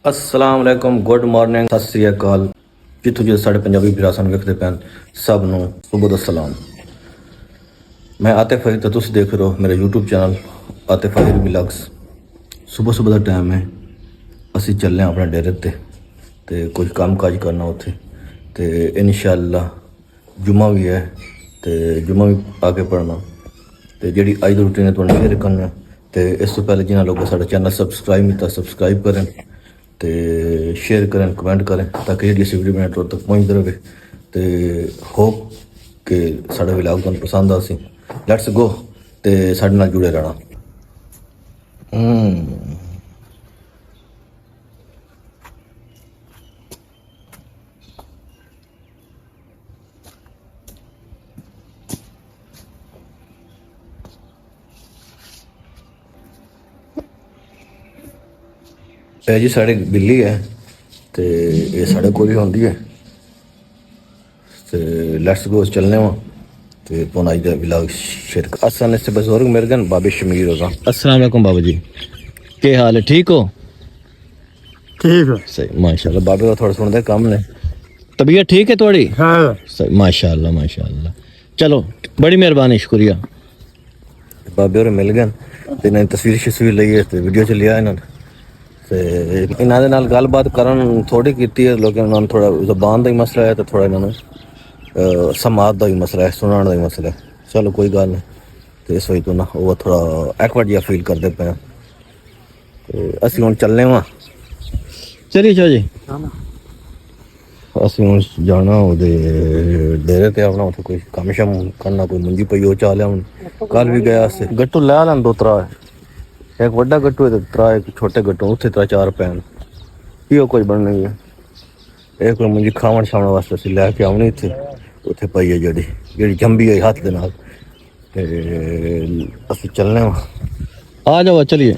अस्सलाम वालेकुम, good morning, सत श्री अकाल। जितों जो साढ़े पंजाबी विरासन वेखते पैन सब नूं सुबह दा सलाम। मैं आतिफ अली, तो तुम देख रहे हो मेरा YouTube channel Atif Ali vlogs. सुबह सुबह का टाइम है, असी चलने अपने डेरे ते कुछ काम काज करना उत्थे ते इंशाअल्लाह जुम्मा भी है ते जुम्मा भी आके पढ़ना ते जी अज की रूटीन है तुहानू शेयर करना। तो इस तो पहले जिन्होंने लोगों साडा चैनल सबसक्राइब नहीं किया सबसक्राइब करें तो शेयर करें कमेंट करें ताकि जी वीडियो मेरे तक पहुँचती रहे। तो होप कि साढ़ा व्लॉग तुहानू पसंद आ सी। लैट्स गो तो साढ़े नाल जुड़े रहना। ਇਹ जी साढ़े बिल्ली है तो ये साढ़े को भी होंगी है। तो लैट्स गो चलने वा तो तुम अज का व्लॉग शेयर कर। असन से बुजुर्ग मेरे गन बाबे शमीर होगा। अस्सलाम वालेकुम बाबा जी, क्या हाल है, ठीक हो? ठीक है। सही माशाल्लाह। बाबे का थोड़ा सुनते कम ने, तबीयत ठीक है थोड़ी? हाँ सही माशाल्लाह माशाल्लाह। चलो बड़ी मेहरबानी, शुक्रिया। बाबे और मिल गए तो इन्हें तस्वीर शस्वीर ली है तो वीडियो च लिया इन्होंने। तो इन्हों के नाल गलबात करन थोड़ी की है, लेकिन उन्होंने थोड़ा जबान का ही मसला है तो थोड़ा इन्होंने समात का भी मसला है, सुनाने का भी मसला है। चलो कोई गल नहीं, तो इस वजह तो ना वो थोड़ा एक्वर्ड जिहा फील करते पे। तो असी हुण चलने वा, चलिए चलो जी। असी हुण जाना ओहदे डेरे ते अपना, उत्थे कोई कम शम करना, कोई मुंजी पई ओह चा लिया। कल भी गया गट्टू लै लैन दो त्रा, एक वड्डा गट्टू है त्रा एक छोटे गट्टू, उत्थे त्रा चार पैन की कुछ बनना ही है। ये कोई मुंजी खावन शावन वास्ते असीं लैके आउणी इत्थे, उत्थे पई है जेह्ड़ी जंबी है हत्थ दे नाल। ते असीं चलने वा, आ जाओ चलिए।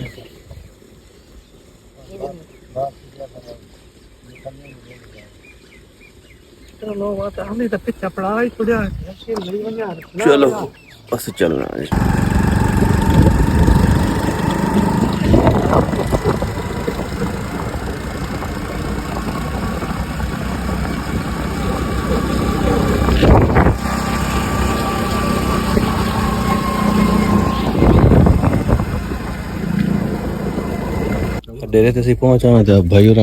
चलो असीं चलना जी। डेरे ते पहुंचा तो भाई होर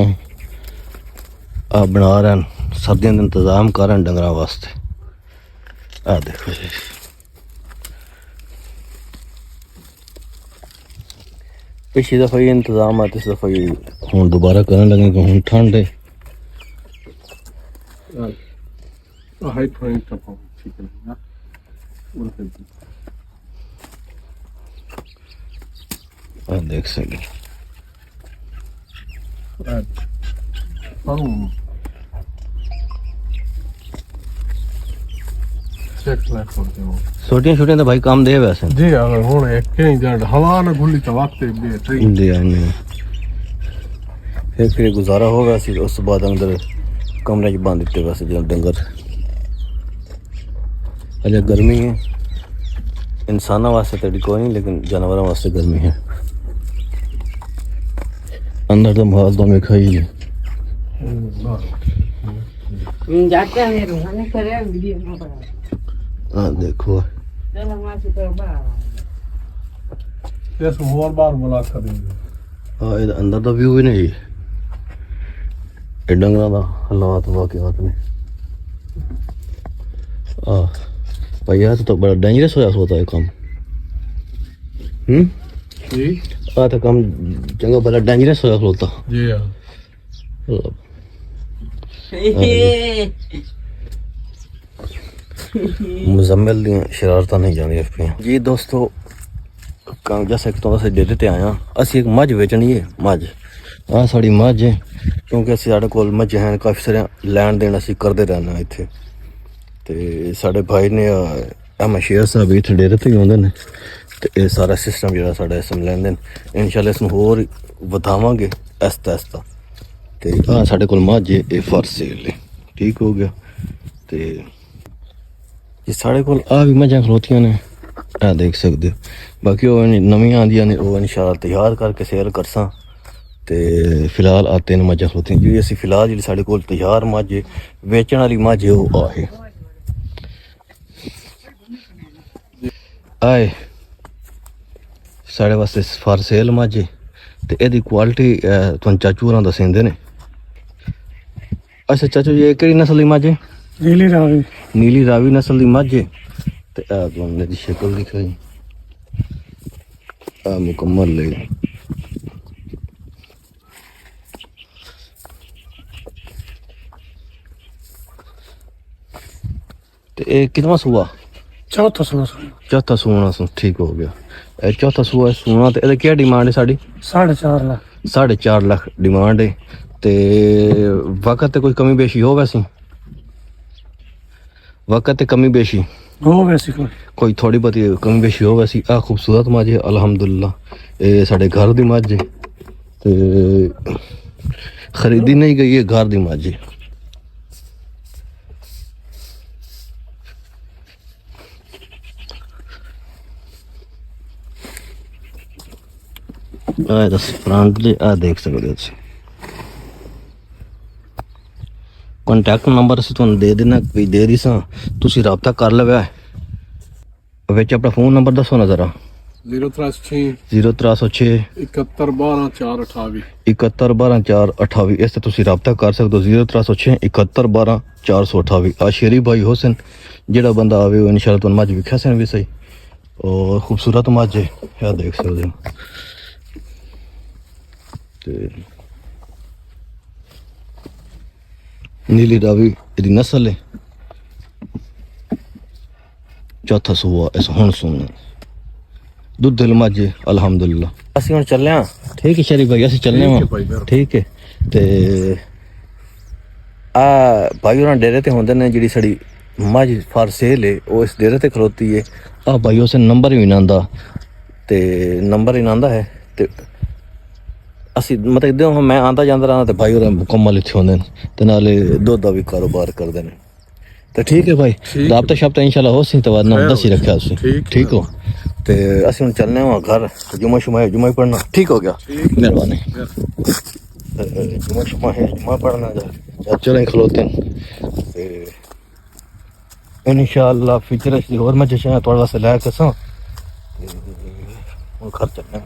बना रहे हैं सर्दियों का इंतजाम कर रहे हैं डंगर वास्ते। आ देखो जी, पिछली दफा ही इंतजाम है, इस दफा ही हूँ दोबारा करने लगे कि हूँ ठंड है। देख सके छोटियां छोटियां तो भाई काम दे वैसे जी। अगर हुण एक कहीं जड़ हवा ना खुली तो वक्त दे ठीक जी। नहीं फिर गुजारा हो वैसे, उस बाद अंदर कमरे च बंद दिते वैसे जो डंगर। अजय गर्मी है, इंसानों वास्ते तो कोई नहीं, लेकिन जानवरों वास्ते गर्मी है। अंदर तो माहौल तो देखा ही है। देखो और बार मुलाकात करेंगे। अंदर तो व्यू भी नहीं, डंगर का हालात वाकयात ने। भाई यार तो बड़ा डेंजरस होया सोता है काम। जी तो काम चंगा बड़ा डेंजरस होया खलोता जी। मुजम्मिल दी शरारतां नहीं जानी पे जी। दोस्तों जैसे कि तुम डेरे ते आया, असी एक मझ बेचनी है। मझ हाँ साड़ी मझ है, क्योंकि असी साढ़े कोल मझ हैं काफ़ी सारे लैन देन असी करते रहना इत्थे। ते साढ़े भाई ने अहमद शेर साहब इत्थे डेरे ते ही आउंदे ने ते ये सारा सिस्टम जिहड़ा साढ़ा इसम लैंदे न। इंशाअल्लाह इसनूं होर वधावांगे आहिस्ता आहिस्ता। ते हाँ साढ़े कोल मझ है, ये फॉर सेल है, ठीक हो गया। ते ये साढ़े कोल आ भी मझां खलोतियां ने, देख सकते हो। बाकी वो नवी आंदियां ने वो इंशाअल्लाह तैयार करके सेल करसा ਤੇ ਫਿਲਹਾਲ ਆ 3 ਮੱਝਾਂ ਖਲੋਤੀਆਂ ਜਿਹੜੀ ਅਸੀਂ ਫਿਲਹਾਲ ਜਿਹੜੀ ਸਾਡੇ ਕੋਲ ਤਿਆਰ ਮੱਝ ਵੇਚਣ ਵਾਲੀ ਮੱਝ ਉਹ ਆਏ ਆਏ ਸਾਡੇ ਵਾਸਤੇ ਫਾਰ ਸੇਲ ਮੱਝ ਤੇ ਇਹਦੀ ਕੁਆਲਿਟੀ ਤੁਹਾਨੂੰ ਚਾਚੂ ਹੋਰਾਂ ਦੱਸਦੇ ਨੇ। ਅੱਛਾ ਚਾਚੂ ਜੀ ਇਹ ਕਿਹੜੀ ਨਸਲ ਦੀ ਮੱਝ ਹੈ? ਨੀਲੀ ਰਾਵੀ ਨਸਲ ਦੀ ਮੱਝ ਹੈ ਤੇ ਆ ਤੁਹਾਨੂੰ ਦੀ ਸ਼ਕਲ ਦਿਖਾਈ ਆ ਮੁਕੰਮਲ ਲੈ ਤੇ ਇਹ ਕਿਤਨਾ ਸੂਆ? चौथा सुना चौथा सूना ठीक हो गया। चौथा सूआ सूना तो क्या डिमांड है साड़ी? 4.5 लाख 4.5 लाख डिमांड है। ते वक्त ते कोई कमी बेशी हो वैसी? वक्त ते कमी बेशी हो वैसी कोई थोड़ी बहुत कमी बेशी हो वैसी। आ खूबसूरत मझ है अल्हम्दुलिल्लाह ये साढ़े घर दी मझ है ते खरीदी नहीं गई है घर दी मझ है। फ्रंट आ देख सकते हो कॉन्टैक्ट नंबर असीं तुहानूं दे देना कोई दे दी सां तुसीं राबता कर लवे विच अपना फोन नंबर दसो ना जरा। 036 036 71 12 428 71 12 428 इस ते तुसीं राबता कर सकते हो। 036 71 12 428 आ शेरी भाई हुसैन जेड़ा बंदा आवे वो इंशाल्लाह तुहानूं मझ विखा सन भी सही और खूबसूरत मझ है या देख सकते हो। नीली रावी ਇਹਦੀ नस्ल है चौथा सूआ इस हुण सुनना दुध दिल मझ अल्हम्दुलिल्लाह। ਅਸੀਂ ਹੁਣ ਚੱਲੇ ਆ ਠੀਕ ਹੈ ਸ਼ਰੀਫ ਭਾਈ ਅਸੀਂ ਚੱਲੇ ਆ ਠੀਕ ਹੈ ਤੇ ਆ ਭਾਈ ਉਹਨਾਂ ਡੇਰੇ ਤੇ ਹੁੰਦੇ ਨੇ ਜਿਹੜੀ ਸਾਡੀ ਮੱਝ ਫਾਰ ਸੇਲ ਹੈ ਉਹ ਇਸ ਡੇਰੇ ਤੇ ਖਲੋਤੀ ਹੈ। ਆ ਭਾਈ ਉਸ ਨੰਬਰ ਹੀ ਨਾ ਆਂਦਾ ਤੇ ਨੰਬਰ ਹੀ ਨਾ ਆਂਦਾ ਹੈ ਤੇ ਅਸੀਂ ਮਤਲਬ ਜਦੋਂ ਮੈਂ ਆਂਦਾ ਜਾਂਦਾ ਰਹਾਂ ਤੇ ਭਾਈ ਉਹ ਮੁਕੰਮਲ ਇੱਥੇ ਹੁੰਦੇ ਨੇ ਤੇ ਨਾਲੇ ਦੁੱਧ ਦਾ ਵੀ ਕਾਰੋਬਾਰ ਕਰਦੇ ਨੇ ਤੇ ਠੀਕ ਹੈ ਭਾਈ ਰਾਬਤਾ ਸ਼ਬਤਾ ਇਨਸ਼ਾਅੱਲਾ ਹੋ ਸੀ ਤਵਾਦ ਨਾ ਦੱਸ ਹੀ ਰੱਖਿਆ ਤੁਸੀਂ ਠੀਕ ਹੋ ਤੇ ਅਸੀਂ ਹੁਣ ਚੱਲਨੇ ਹਾਂ ਘਰ जुमा पढ़ना ठीक हो गया मेहरबानी जुमा पढ़ना चलें खलोते हैं इंशाअल्लाह फ्यूचर और मैं जैसे थोड़ा वास्ते लाया कसा घर चलने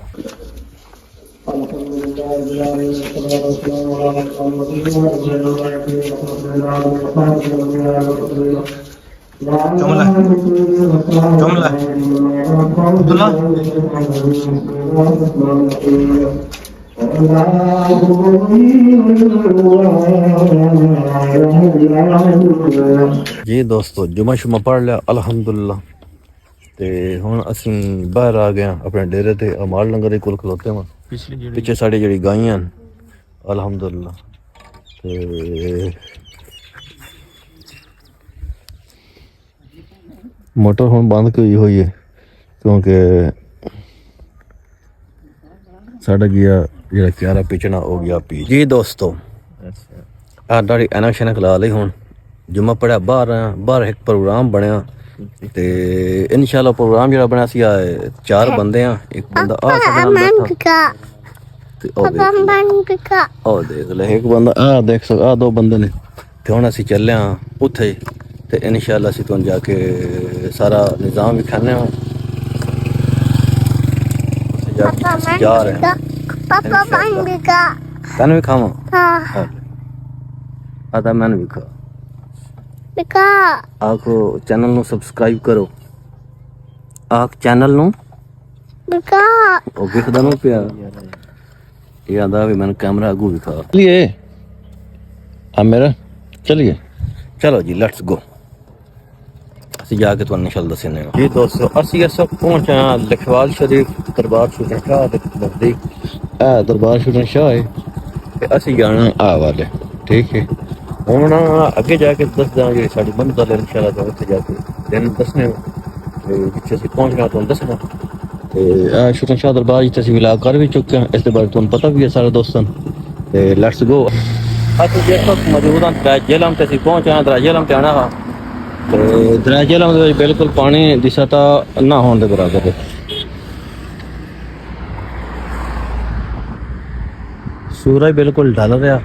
जुमला अब्दुल्ला जी दोस्तों जुमा शुमा पढ़ लिया अल्हम्दुलिल्लाह ते हुण असीं बाहर आ गए अपने डेरे ते माल लंगर दे कोल खलोते हां पिछे साड़ी जेहड़ी गाइयां अल्हम्दुलिल्लाह ते मोटर हुण बंद की हुई है क्योंकि साढ़ा गया जेड़ा क्यारा पिछना हो गया पी। जी दोस्तों आड़ी एनक शनक ला ली हुण जुम्मा पढ़िया बाहर एक प्रोग्राम बनया ते इंशाल्लाह प्रोग्राम जेड़ा बनया सी 4 बंदे हैं एक बंदा आ देख ले एक बंदा आ देख सक आ 2 बंदे ने ते हुण असीं चले हां उत्थे ते इंशाल्लाह असीं तुहानूं जाके सारा निज़ाम विखाने हां जा रहे हैं तन भी खावा आधा मैंने भी खा आखो चैनल नु सब्सक्राइब करो आख चैनल नु ओ विखदा नु पिया ये आदा भी मैंने कैमरा अगू भी खा लिए आ मेरा चलिए चलो जी लेट्स गो ਅਸੀਂ ਜਾ ਕੇ ਤੁਹਾਨੂੰ ਇਨਸ਼ਾਅੱਲਾ ਦੱਸਣੇ ਹਾਂ। ਜੀ ਦੋਸਤੋ ਅਸੀਂ ਇਸ ਵਕਤ ਪਹੁੰਚੇ ਹਾਂ ਲਖਵਾਲ ਸ਼ਰੀਫ ਦਰਬਾਰ ਸ਼ੂਟਨ ਸ਼ਾਹ ਦੇ ਨਜ਼ਦੀਕ ਇਹ ਦਰਬਾਰ ਸ਼ੂਟਨ ਸ਼ਾਹ ਹੈ ਤੇ ਅਸੀਂ ਜਾਣਾ ਆ ਵਾਲੇ ਠੀਕ ਹੈ। ਹੁਣ ਅੱਗੇ ਜਾ ਕੇ ਦੱਸ ਦਾਂਗੇ ਸਾਡੀ ਬੰਦ ਦਾ ਇਨਸ਼ਾਅੱਲਾ ਤਾਂ ਉੱਥੇ ਜਾ ਕੇ ਦਿਨ ਦੱਸਣੇ ਤੇ ਜਿੱਥੇ ਅਸੀਂ ਪਹੁੰਚਣਾ ਤੁਹਾਨੂੰ ਦੱਸਣਾ ਤੇ ਸ਼ੂਟਨ ਸ਼ਾਹ ਦਰਬਾਰ ਜਿੱਥੇ ਅਸੀਂ ਵਿਲਾਗ ਕਰ ਵੀ ਚੁੱਕੇ ਹਾਂ ਇਸ ਦੇ ਬਾਰੇ ਤੁਹਾਨੂੰ ਪਤਾ ਵੀ ਹੈ ਸਾਰੇ ਦੋਸਤਾਂ ਤੇ ਲੈਟਸ ਗੋ। ਅਸੀਂ ਜਿਸ ਵਕਤ ਮੌਜੂਦ ਹਾਂ ਦਰਾਜੇਲਮ ਤੇ ਅਸੀਂ ਪਹੁੰਚੇ ਹਾਂ ਦਰਾਜੇਲਮ ਤੇ ਆਣਾ ਵਾ दराजेलम बिल्कुल पानी की सतह ना होने के बराबर है सूरज बिल्कुल ढल रहा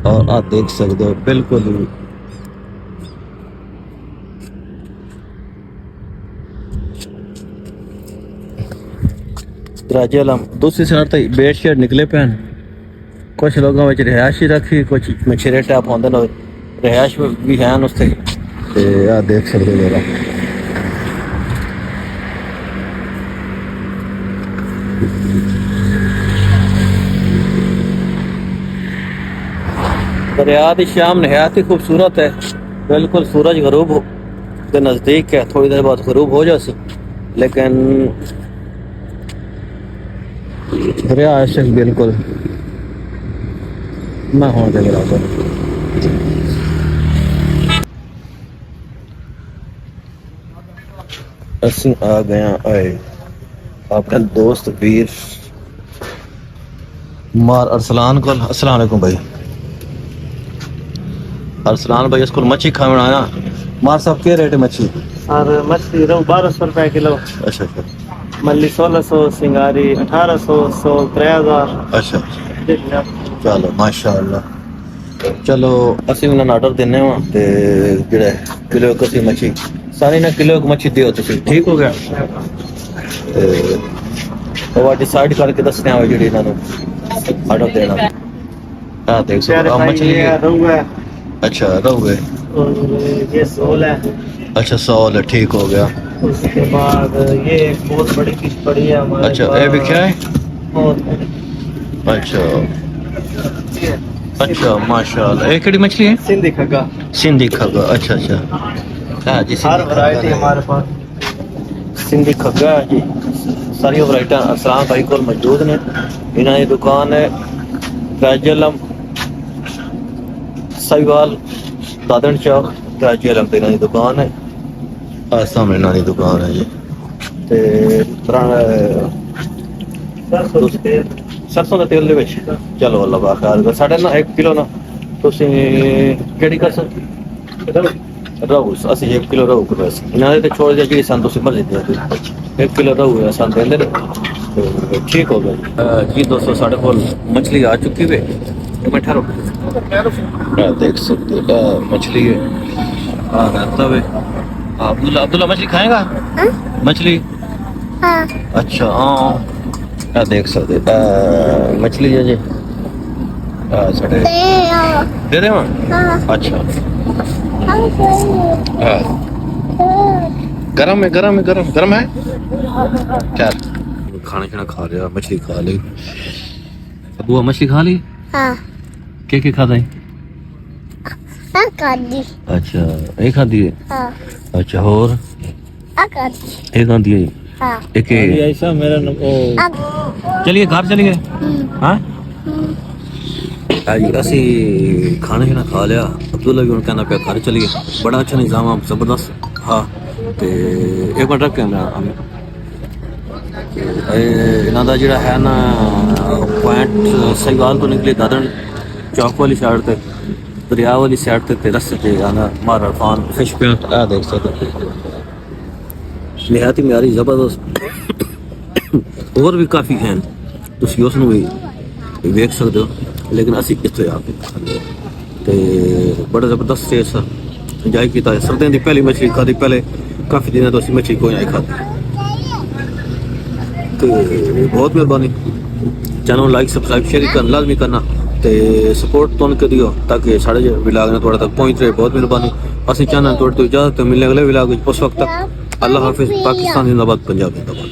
और आप देख सकते हो बिल्कुल ही राजलम दूसरी साइड तो बेड शेड निकले पैन कुछ लोगों में रिहायश ही रखी कुछ मछेरे टाइप होंगे ना रिहायश भी हैं उससे आ देख सकते हो जरा दरिया की शाम नहायत ही खूबसूरत है बिल्कुल सूरज गरूब के नज़दीक है थोड़ी देर बाद गरूब हो जाए लेकिन दरिया ऐसे बिल्कुल ना होने के बराबर ਅਸੀਂ ਆ ਗਏ ਆਏ ਆਪਣਾ ਦੋਸਤ ਵੀਰ मार अरसलान को अस्सलाम वालेकुम भाई अरसलान भाई इसको मच्छी खाना आया मार साहब क्या रेट है मच्छी और मछली रोहू 1200 रुपए किलो अच्छा अच्छा मल्ली 1600 सिंगारी 1800 100 3000 अच्छा चलो माशाअल्लाह चलो ਅਸੀਂ ਉਹਨਾਂ ਨੂੰ ਆਰਡਰ ਦਿੰਨੇ ਹਾਂ ਤੇ ਜਿਹੜਾ ਕਿਲੋ ਕਸੀ ਮੱਛੀ ਸਾਰੀ ਨਾ ਕਿਲੋ ਮੱਛੀ ਦਿਓ ਤੁਸੀਂ ਠੀਕ ਹੋ ਗਿਆ ਤੇ ਉਹ ਡਿਸਾਈਡ ਕਰਕੇ ਦੱਸਣਾ ਹੋਵੇ ਜਿਹੜੀ ਇਹਨਾਂ ਨੂੰ आर्डर देना हाँ देख सकते हो मछली रोहू है अच्छा रोहू है और ये सोल है अच्छा सॉल है ठीक हो गया उसके बाद ये एक बहुत बड़ी फिश पड़ी है हमारे अच्छा ये भी क्या है बहुत अच्छा अच्छा माशाल्लाह ये केड़ी मछली है सिंधी खगा सिंधी खगा अच्छा अच्छा हाँ जी हर वैरायटी हमारे पास सिंधी खगा है जी सारी वैरायटी असलाम भाई को मौजूद ने इन्हों की दुकान है फैजलम साहिवाल दादन चौक फैजलम इन्हों की दुकान है सामने इन्हों की दुकान है जी ते सरसों का तेल चलो अल्लाह बाखैर साढ़े ना 1 किलो ना तुसी केड़ी कर सकते रहू ਅਸੀਂ 1 ਕਿਲੋ रहू ਕਰ ਵੈਸੇ ਇਹਨਾਂ ਦੇ ਤੇ ਛੋੜ ਦੇ ਜਿਹੜੀ ਸਾਨੂੰ ਤੁਸੀਂ ਮਰਜ਼ੀ ਦੇ ਦਿਓ 1 ਕਿਲੋ रहू ਹੈ ਸਾਨੂੰ ਦਿੰਦੇ ਨੇ ठीक हो गया जी दोस्तों साढ़े को मछली आ चुकी है मैं ठहरो देख सकते हो मछली है अब्दुल्ला अब्दुल्ला मछली खाएगा मछली अच्छा हाँ देख सकते मछली है जी साढ़े दे रहे हो अच्छा गरम है गरम है गरम गरम है क्या खाना खाना खा लिया मछली खा ली अबुआ मछली खा ली हाँ क्या खाता है खादी अच्छा एक खाती है हाँ अच्छा और खादी एक खाती है हाँ एक ऐसा मेरा चलिए घर चलिए हाँ ਅਸੀਂ ਖਾਣਾ ਖਾਣਾ ਖਾ ਲਿਆ ਅਬਦੁੱਲਾ ਵੀ ਹੁਣ ਕਹਿੰਦਾ ਪਿਆ ਘਰ ਚਲੀਏ ਬੜਾ ਅੱਛਾ ਨਿਜ਼ਾਮ ਆ ਜ਼ਬਰਦਸਤ ਹਾਂ ਤੇ ਇੱਕ ਮਿੰਟ ਰੱਖ ਕੈਮਰਾ ਇਹਨਾਂ ਦਾ ਜਿਹੜਾ ਹੈ ਨਾ ਪੁਆਇੰਟ ਸਹੀਵਾਲ ਤੋਂ ਨਿਕਲੇ ਦਾਦਨ ਚੌਕ ਵਾਲੀ ਸਾਈਡ ਤੇ ਦਰਿਆ ਵਾਲੀ ਸਾਈਡ ਤੇ ਰਸਤੇ ਤੇ ਆਣਾ ਮਾਰਾ ਖਾਨ ਫਿਸ਼ ਪੁਆਇੰਟ ਆ ਦੇਖ ਸਕਦੇ ਨਿਹਾਇਤ ਮਿਆਰੀ ਜ਼ਬਰਦਸਤ ਹੋਰ ਵੀ ਕਾਫੀ ਹਨ ਤੁਸੀਂ ਉਸ ਨੂੰ ਵੀ ਵੇਖ ਸਕਦੇ ਹੋ लेकिन असी इतों आ गए बड़ा जबरदस्त टेस्ट इंजॉय किया सर्दियों की पहली मछली खाधी पहले काफ़ी दिन तो मछली कोई नहीं खाती तो बहुत मेहरबानी चैनल लाइक सब्सक्राइब शेयर करना लाजमी करना तो सपोर्ट तो उनके दियो ताकि साढ़े विलाग ने थोड़ा तक पहुँच रहे बहुत मेहरबानी असं चैनल थोड़े तो इजाजत मिलने अगले विलाग उस वक्त तक अल्लाह हाफिज पाकिस्तान जिंदाबाद पंजाब जिंदाबाद।